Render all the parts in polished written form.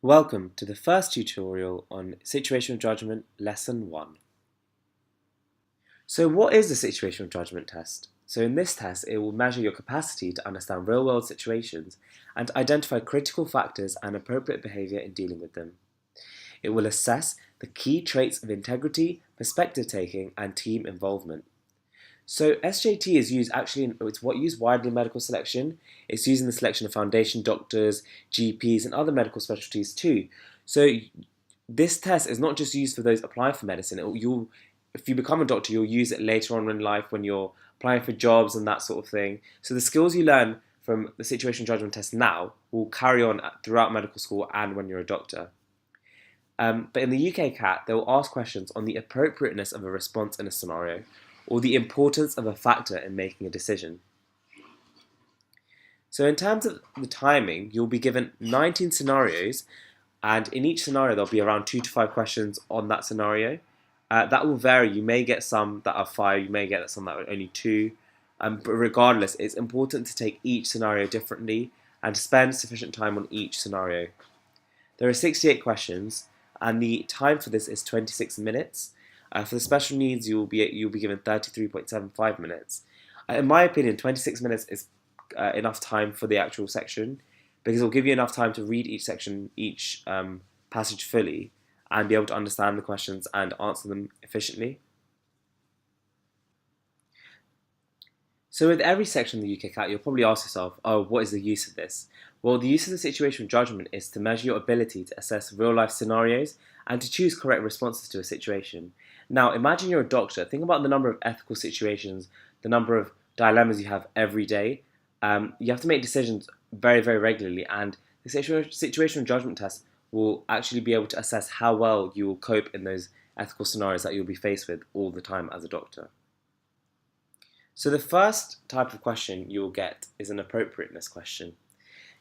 Welcome to the first tutorial on Situational Judgement, Lesson 1. So what is the Situational Judgement test? So in this test, it will measure your capacity to understand real-world situations and identify critical factors and appropriate behaviour in dealing with them. It will assess the key traits of integrity, perspective taking, and team involvement. So SJT is used it's what used widely in medical selection. It's used in the selection of foundation doctors, GPs, and other medical specialties too. So this test is not just used for those applying for medicine. If you become a doctor, you'll use it later on in life when you're applying for jobs and that sort of thing. So the skills you learn from the situational judgment test now will carry on throughout medical school and when you're a doctor. But in the UKCAT, they will ask questions on the appropriateness of a response in a scenario, or the importance of a factor in making a decision. So in terms of the timing, you'll be given 19 scenarios, and in each scenario there'll be around 2 to 5 questions on that scenario. That will vary. You may get some that are 5, you may get some that are only 2, but regardless, it's important to take each scenario differently and to spend sufficient time on each scenario. There are 68 questions, and the time for this is 26 minutes. For the special needs, you'll be given 33.75 minutes. In my opinion, 26 minutes is enough time for the actual section, because it'll give you enough time to read each passage fully and be able to understand the questions and answer them efficiently. So with every section of the UKCAT, you'll probably ask yourself, oh, what is the use of this? Well, the use of the situational judgment is to measure your ability to assess real-life scenarios and to choose correct responses to a situation. Now, imagine you're a doctor. Think about the number of ethical situations, the number of dilemmas you have every day. You have to make decisions very, very regularly, and the situational judgment test will actually be able to assess how well you will cope in those ethical scenarios that you'll be faced with all the time as a doctor. So the first type of question you will get is an appropriateness question.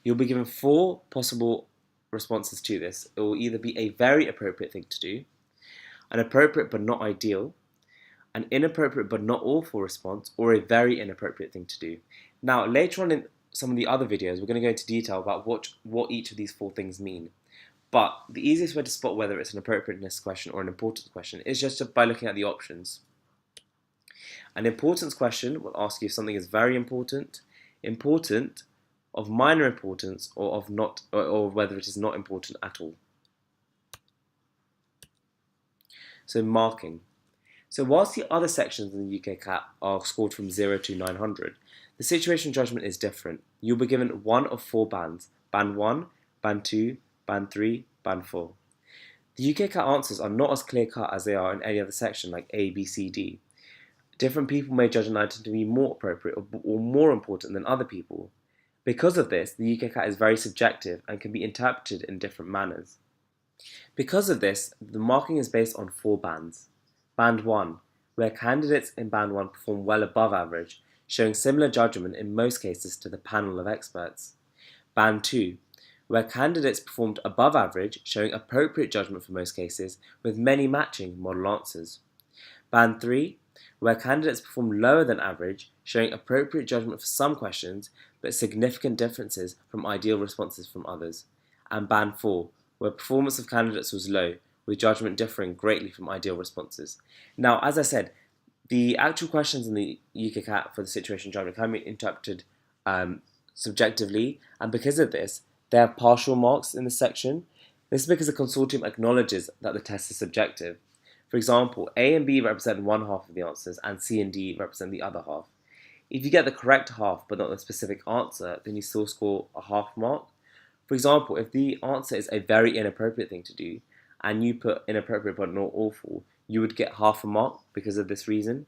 You'll be given 4 possible responses to this. It will either be a very appropriate thing to do, an appropriate but not ideal, an inappropriate but not awful response, or a very inappropriate thing to do. Now, later on in some of the other videos, we're going to go into detail about what each of these 4 things mean. But the easiest way to spot whether it's an appropriateness question or an importance question is just by looking at the options. An importance question will ask you if something is very important, important, of minor importance, or whether it is not important at all. So marking. So whilst the other sections in the UKCAT are scored from 0 to 900, the situational judgment is different. You'll be given one of 4 bands: band 1, band 2, band 3, band 4. The UKCAT answers are not as clear-cut as they are in any other section like A, B, C, D. Different people may judge an item to be more appropriate or more important than other people. Because of this, the UKCAT is very subjective and can be interpreted in different manners. Because of this, the marking is based on 4 bands. Band 1, where candidates in Band 1 perform well above average, showing similar judgment in most cases to the panel of experts. Band 2, where candidates performed above average, showing appropriate judgment for most cases, with many matching model answers. Band 3, where candidates perform lower than average, showing appropriate judgment for some questions, but significant differences from ideal responses from others. And Band 4, where performance of candidates was low, with judgment differing greatly from ideal responses. Now, as I said, the actual questions in the UKCAT for the situation judgment can be interpreted subjectively, and because of this, they have partial marks in this section. This is because the consortium acknowledges that the test is subjective. For example, A and B represent one half of the answers, and C and D represent the other half. If you get the correct half but not the specific answer, then you still score a half mark. For example, if the answer is a very inappropriate thing to do, and you put inappropriate but not awful, you would get half a mark because of this reason.